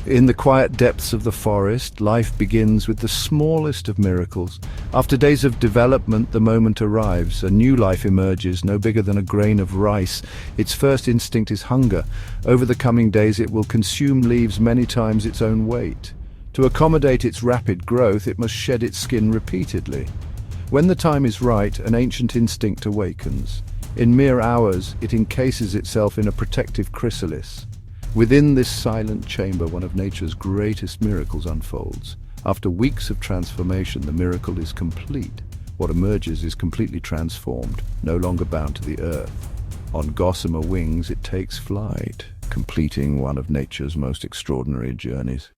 In the quiet depths of the forest, life begins with the smallest of miracles. After days of development, the moment arrives. A new life emerges, no bigger than a grain of rice. Its first instinct is hunger. Over the coming days, it will consume leaves many times its own weight. To accommodate its rapid growth, it must shed its skin repeatedly. When the time is right, an ancient instinct awakens. In mere hours, it encases itself in a protective chrysalis. Within this silent chamber, one of nature's greatest miracles unfolds. After weeks of transformation, the miracle is complete. What emerges is completely transformed, no longer bound to the earth. On gossamer wings, it takes flight, completing one of nature's most extraordinary journeys.